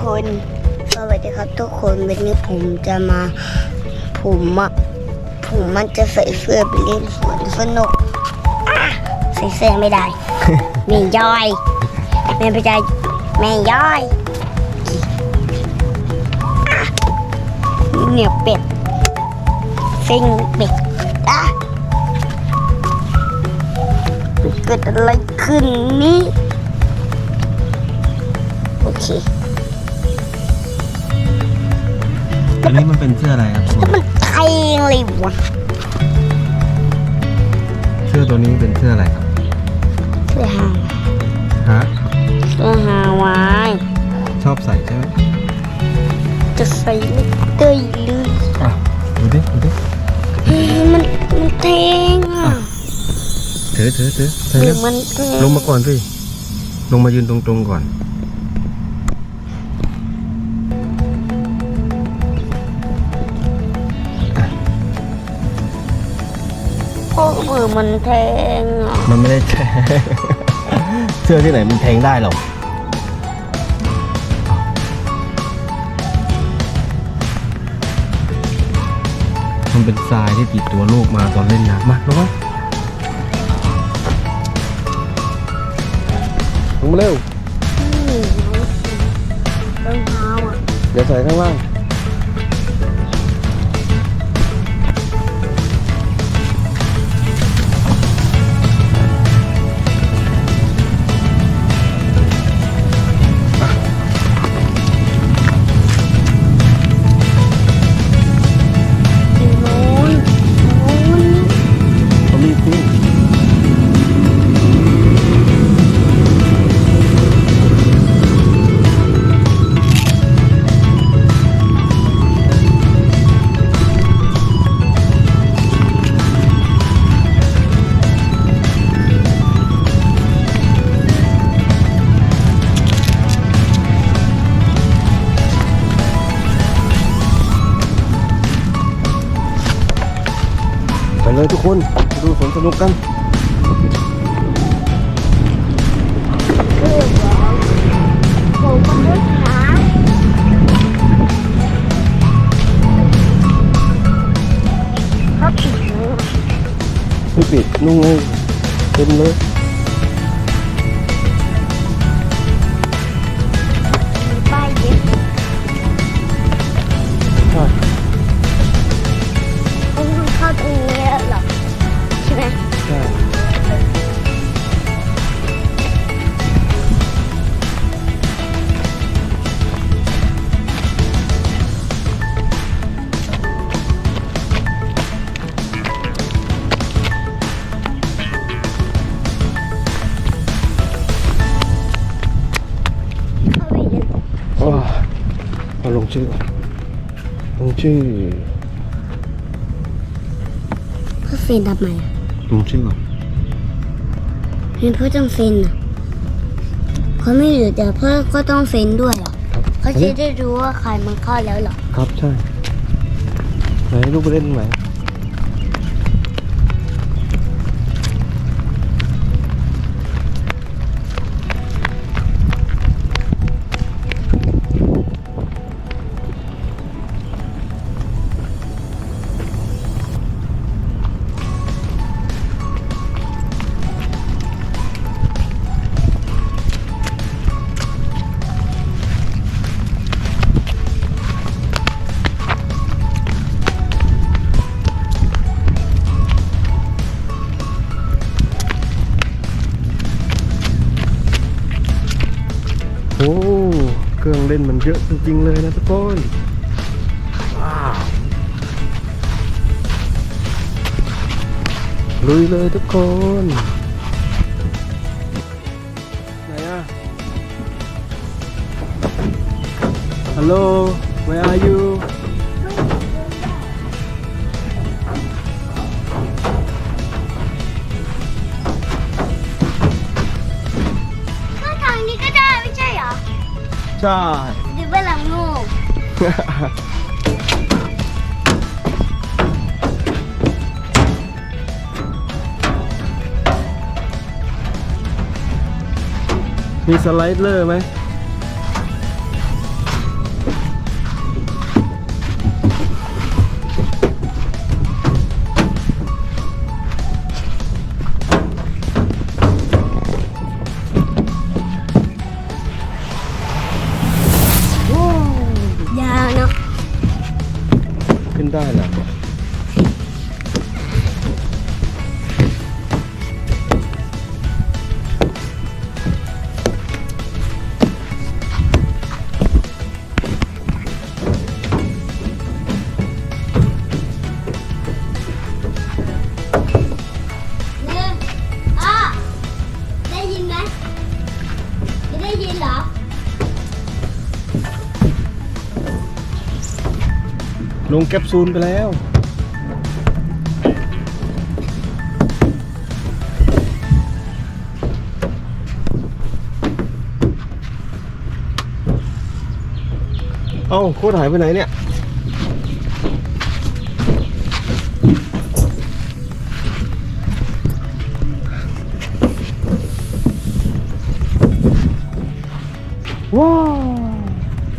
คนสวัสดีครับทุกคนวันนี้ผมจะมาผมมันจะใส่เสื้อไปเล่นสวนสนุกใส่เสื้อไม่ได้ แม่ย่อยแม่ไปใจแม่ย่อยเหนียวเป็ดซิงเป็ดเกิดอะไรขึ้นนี่โอเคอันนี้มันเป็นเสื้ออะไรครับแล้วมันไทยเลยวะเสื้อตัวนี้เป็นเสื้ออะไรครับเสื้อฮาวฮะเสื้อฮาวายชอบใส่ใช่ไหมจะใส่ไม่เตยเลยดูดิมันแทงอ่ะเถอะมันลงมาก่อนสิลงมายืนตรงๆก่อนโอ้มือมันแทงอ่ะมันไม่ได้แทง เสื้อที่ไหนมันแทงได้หรอกมันเป็นทรายที่ติดตัวลูกมาตอนเล่นน้ำมาลงมาเร็วรองเท้าอ่ะเดี๋ยวใส่ข้างล่างไปเลยทุกคนดูสวนสนุกกันผมก็ไม่ขาเขาปิดเลยไม่ปิดนุ่งเลยเต็มเลยมีป้ายเย็บเข้าตรงนี้หรอใช่ไหมใช่เอาลงชื่อเพื่อเซ็นทำไมลงชื่อก่อนเห็นเพื่อต้องเซ็นอ่ะเขาไม่อยู่แต่เพื่อก็ต้องเซ็นด้วยเหรอเขาจะได้รู้ว่าใครมันเข้าแล้วเหรอครับใช่ไหนลูกไปเล่นไหนโอ้เครื่องเล่นมันเยอะจริงๆเลยนะทุกคนว้าวลุยเลยทุกคนไหนอะฮัลโหล where are youใช่หรือว่าหลังงู มีสไลเดอร์ไหม ลงแคปซูลไปแล้วเอ้าโค้ดหายไปไหนเนี่ยว้าว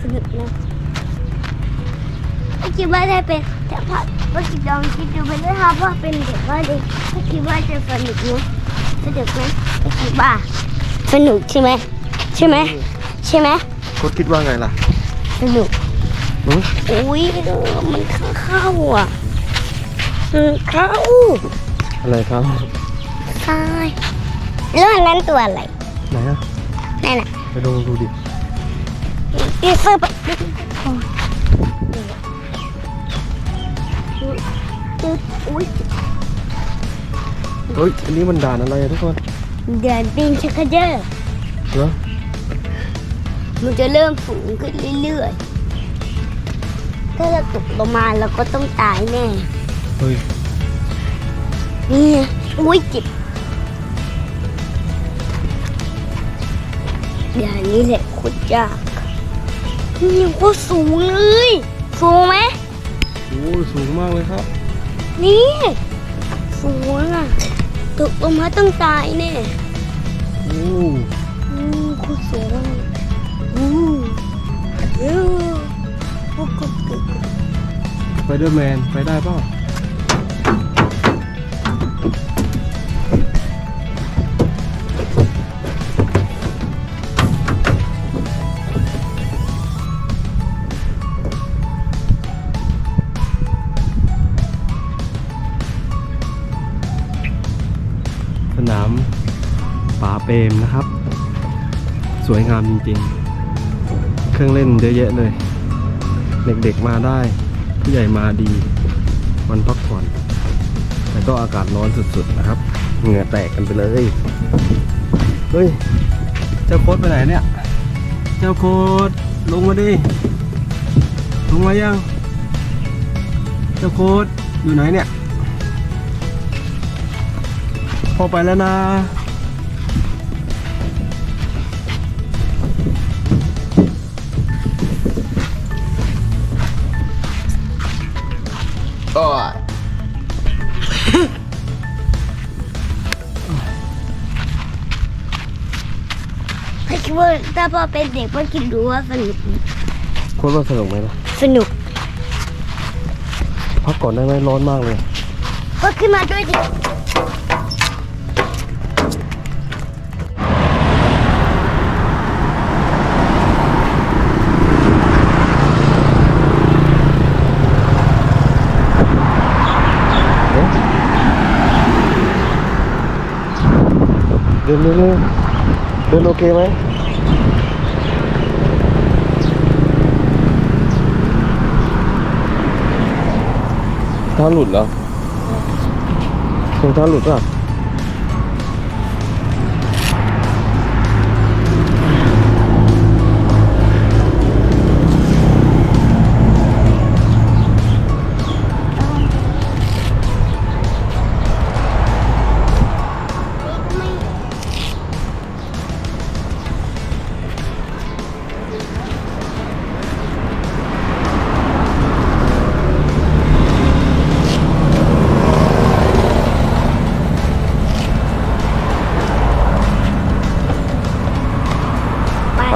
สนุกนะไม่คิดว่าได้เป็นแต่พอว่าคิดลองคิดดูไปด้วยครับว่าเป็นเด็กว่าเด็กไม่คิดว่าจะสนุกนะสนุกไหมไม่คิดว่าสนุกใช่ไหมใช่ไหมใช่ไหม โค้ดคิดว่าไงล่ะ สนุก หือ อุ้ยมันเข้าอ่ะเข้า อะไรครับ ใช่แล้วอันนั้นตัวอะไร ไหนอะ นั่นน่ะ ไปลองดูดิ อีเซอร์ปะอุ้ย เฮ้ยอันนี้มันด่านอะไรอะทุกคน เดินปีนชักกระเจอ เหรอ มันจะเริ่มสูงขึ้นเรื่อยๆถ้าเราตกลงมาเราก็ต้องตายแน่ เฮ้ย นี่ไงอุ้ยจิบเดี๋ยวนี้แหละโคตรยากนี่โคตรสูงเลยสูงไหม โอ้ยสูงมากเลยครับ นี่สูงอ่ะตกลงมาต้องตายแน่ โอ้ โคตรสูงโอ้กด ไปเดอร์แมนไปได้เปล่าสนามป่าเปรมนะครับ สวยงามจริงๆ เครื่องเล่นเยอะแยะเลย เด็กๆมาได้ ผู้ใหญ่มาดี วันพักผ่อน แต่ก็อากาศร้อนสุดๆนะครับ เหงื่อแตกกันไปเลย เฮ้ย เจ้าโค้ดไปไหนเนี่ย เจ้าโค้ดลงมาดิ ลงมายัง เจ้าโค้ดอยู่ไหนเนี่ย พอไปแล้วนะ ก็ ไม่คิดว่าถ้าพ่อเป็นเด็กพ่อคิดดูว่าสนุก โค้ดว่าสนุกไหมล่ะ สนุก พักก่อนได้ไหมร้อนมากเลย ก็ขึ้นมาด้วยดิ เดินเร็วๆเดินโอเคไหมเท้าหลุดเหรอรองเท้าหลุดป่ะ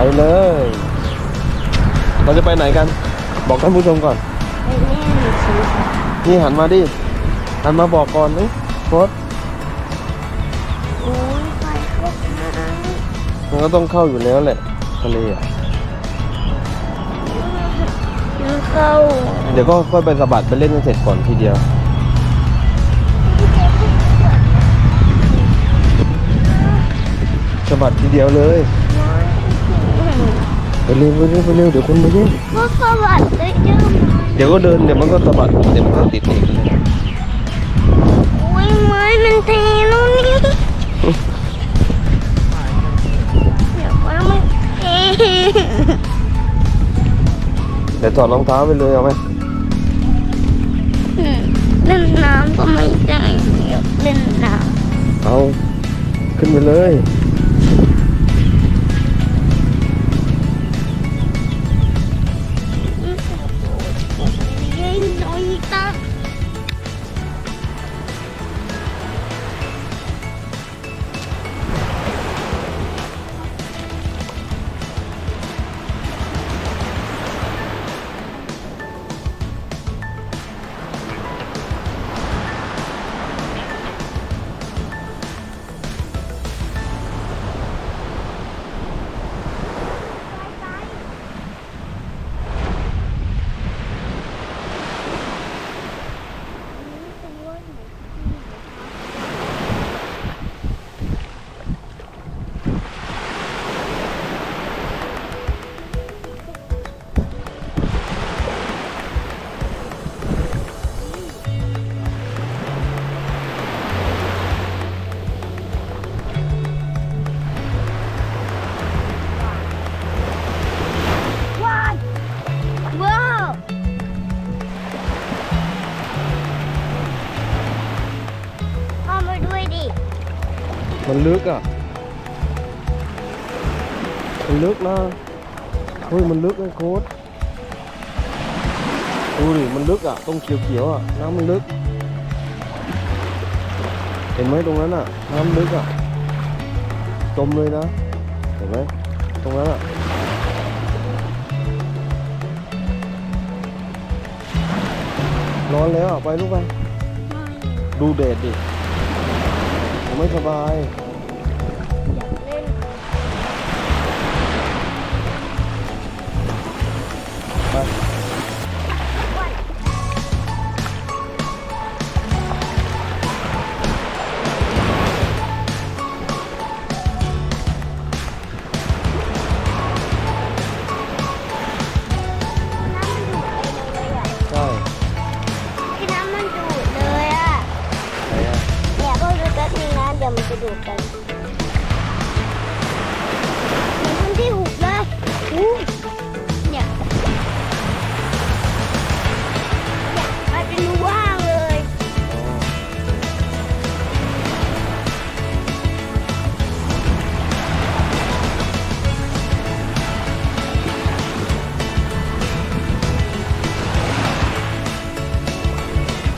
ไปเลย เราจะไปไหนกัน บอกท่านผู้ชมก่อน ไปแน่เลยสิ นี่หันมาดิ หันมาบอกก่อนนี่โค้ด โอ้ยไปเข้าทาง มันก็ต้องเข้าอยู่แล้วแหละทะเลอ่ะ ยังเข้า เดี๋ยวก็ค่อยไปสะบัดไปเล่นกันเสร็จก่อนทีเดียว สะบัดทีเดียวเลยไปเร็วไปเร็วไปเร็วเดี๋ยวคนมาเยอะ ก็สวัสดีเจ้าหน่อย เดี๋ยวก็เดินเดี๋ยวมันก็สะบัดเดี๋ยวมันก็ติดเอง โอ้ยไม้มันเทแล้วนี่เดี๋ยวไม้มันเท เดี๋ยวถอดรองเท้าไปเลยเอาไหม ก็ไม่ได้อยากเล่นน้ เอาขึ้นไปเลย ำเย็นหน่อยตาว้าวว้าวพ่อมาด้วยดิ มันลึกอ่ะ มันลึกนะเฮ้ยมันลึกนะโค้ดดูดิมันลึกอ่ะตรงเขียวๆอ่ะน้ำมันลึก เห็นไหมตรงนั้นอ่ะน้ำลึกอ่ะจมเลยนะเห็นไหมตรงนั้นอ่ะร้อนแล้วอ่ะไปลูกไปดูเดดดิผมไม่สบาย อยากเล่น ไป ใช่ ที่น้ำมันดูดเลยอ่ะ ไหนอ่ะ เนี่ยพวกดูแป๊บนึงนะเดี๋ยวมันจะดูดกันเหมือนคนที่หุบเลยอู้เนี่ยมันเป็นรูว่างเลย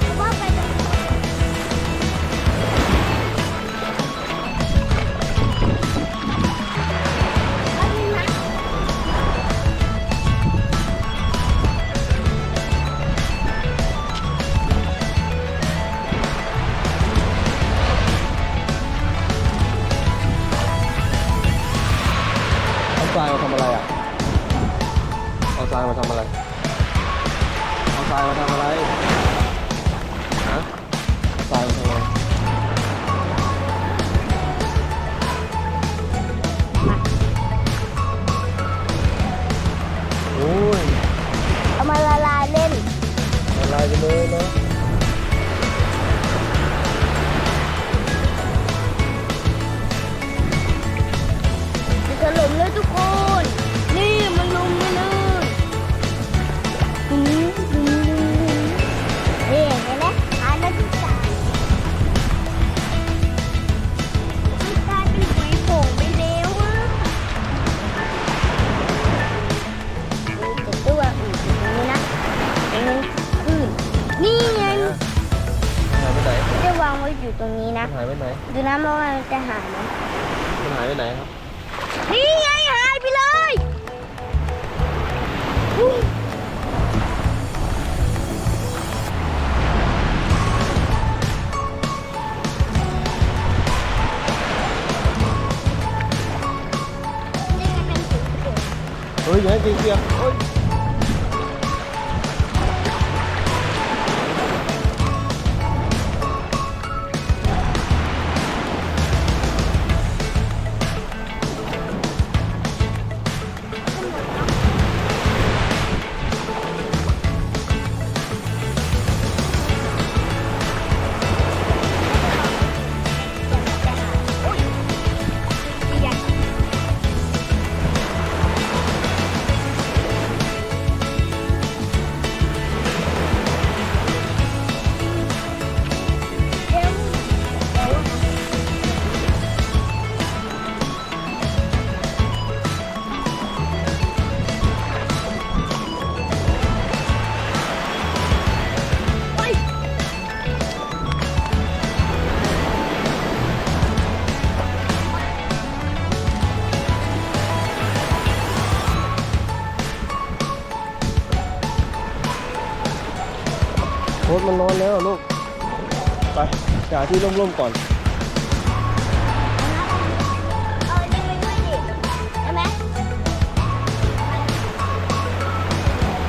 อ๋อ ว่าไปตรงนี้แล้วนี่นะ เอาทรายมาทำอะไรอ่ะเอาทรายมาทำอะไรเอาทรายมาทำอะไรฮะเอาทรายมาทำอะไรโอ้ย เอามาละลายเล่น ละลายไปเลยนะ จะถล่มเลยทุกคน นี่มันลงไปเลยนี่เห็นไหมอันนั้นที่สามที่กลายเป็นปุ๋ยผงไปแล้วอ่ะนี่จะตัวอื่นตรงนี้นะตรงนี้คือนี่ไง หายไปไหน จะวางไว้อยู่ตรงนี้นะ หายไปไหน ดูนะว่ามันจะหายไหม มันหายไปไหนครับ นี่ไงหายไปเลยอุ๊ยนี่ไงเป็นสีเขียว เฮ้ยอย่าให้เปียกๆเฮ้ย ค้ดมันร้อนแล้วลูกไปหาที่ร่มๆก่อน เอาอันนี้ไปด้วยดิได้ไหม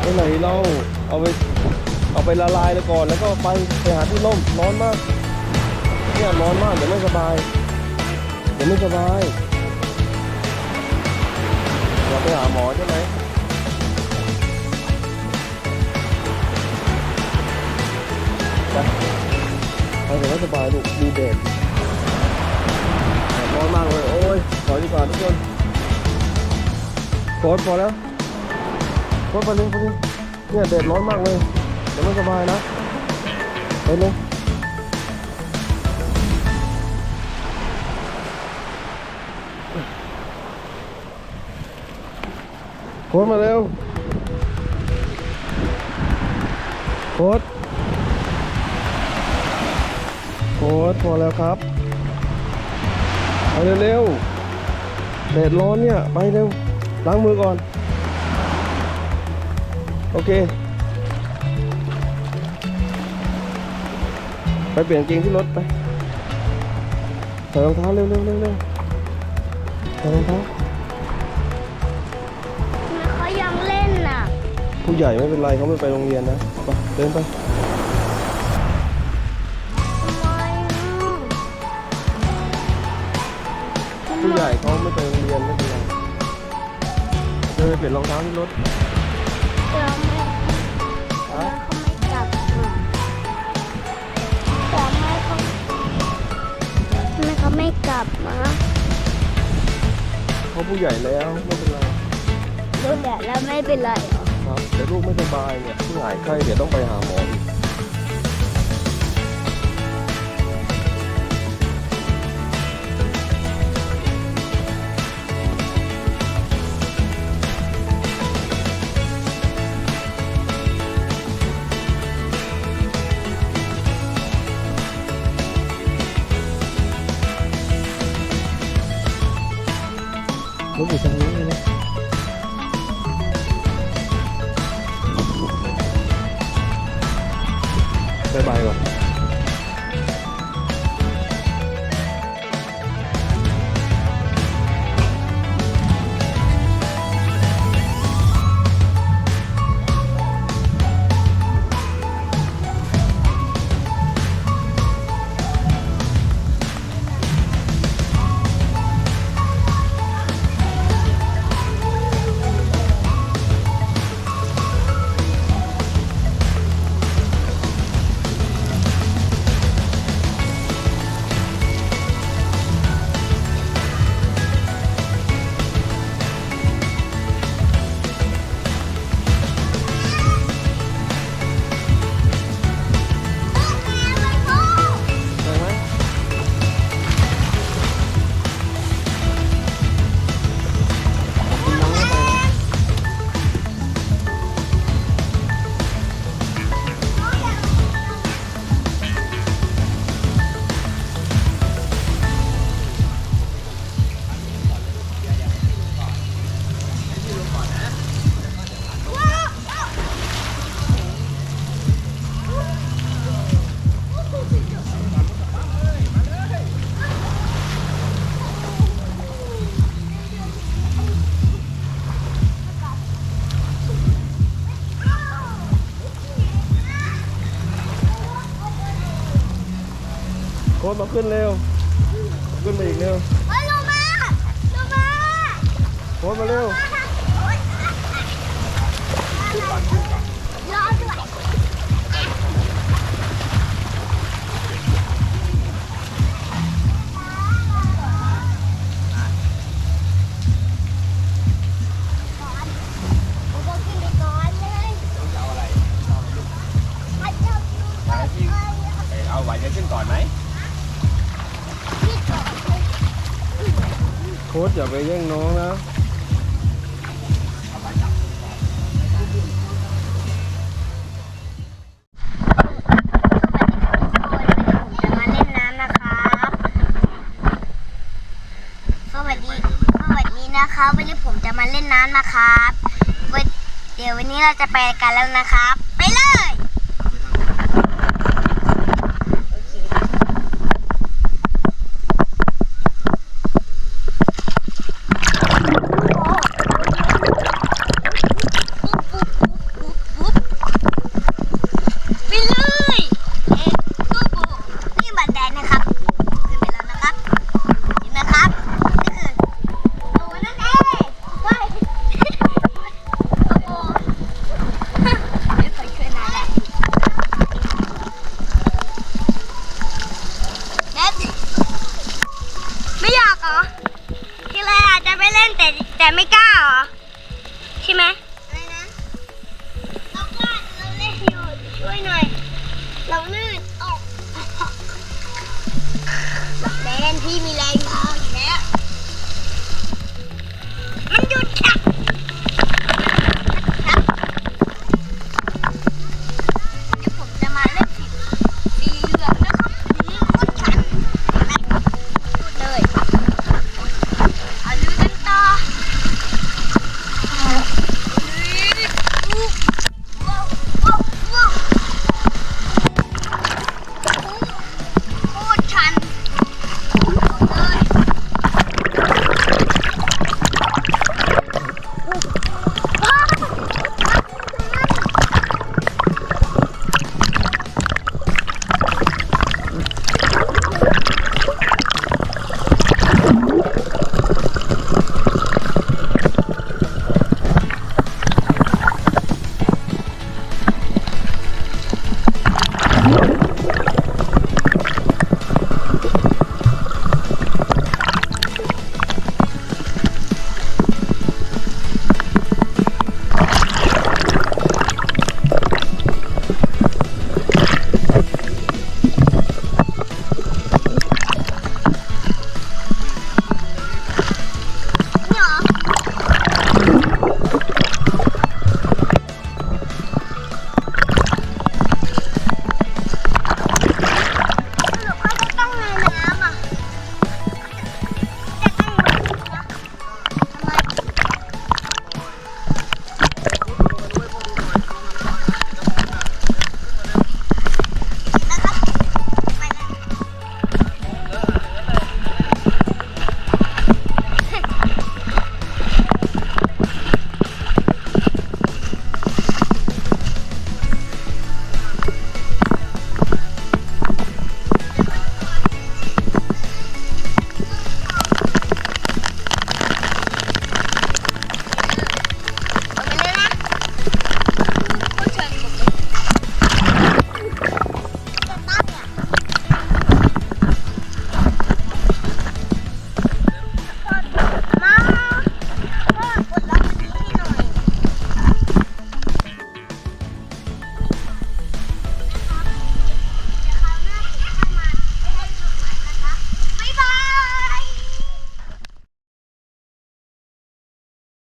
ไปไหนเราเอาไปละลายเลยก่อนแล้วก็ไปหาที่ร่มร้อนมากเนี่ยร้อนมากเดี๋ยวไม่สบายอย่าไปหาหมอใช่ไหมไปเดี๋ยวไม่สบายลูกดูแดดร้อนมากเลยโอ้ยขอดีกว่าทุกคนโค้ดพอแล้วโค้ดไปเลยเนี่ยแดดร้อนมากเลยเดี๋ยวไม่สบายนะไปเลยโค้ดมาเร็วโค้ดพอแล้วครับไปเร็วๆแดดร้อนเนี่ยไปเร็วล้างมือก่อนโอเคไปเปลี่ยนกางเกงที่รถไปใส่รองเท้าเร็วใส่รองเท้า เขายังเล่นน่ะ ผู้ใหญ่ไม่เป็นไรเขาไม่ไปโรงเรียนนะไปเดินไป ผู้ใหญ่เขาไม่ไปโรงเรียนไม่เป็นไรเดินไปเปลี่ยนรองเท้าที่รถ เดี๋ยวแม่เขาไม่กลับมาแต่แม่เขาไม่กลับมา เขาผู้ใหญ่แล้วไม่เป็นไร ดูแดดแล้วไม่เป็นไรเหรอ ครับแต่ลูกไม่สบายเนี่ยที่หายไข้เดี๋ยวต้องไปหาหมออีกรถอยู่ทางนี้เลยนะบายบายก่อนได้ไหมกินน้ำเข้าไปนะโค้ดมาขึ้นเร็วขึ้นมาอีกเร็ว เฮ้ยลงมา โค้ดมาเร็ว รอด้วยผมก็กินไปก่อนเลยเอาอะไรเอาไหวจะขึ้นก่อนไหม โค้ดอย่าไปแย่งน้องนะ สวัสดีนะครับวันนี้ผมจะมาเล่นน้ำนะครับเดี๋ยววันนี้เราจะไปกันแล้วนะครับ ไปเลย ล้าเหรอใช่ไหมอะไรนะเรากล้าเราเล่นอยู่ช่วยหน่อยเราลื่นออกแดนพี่มีแรง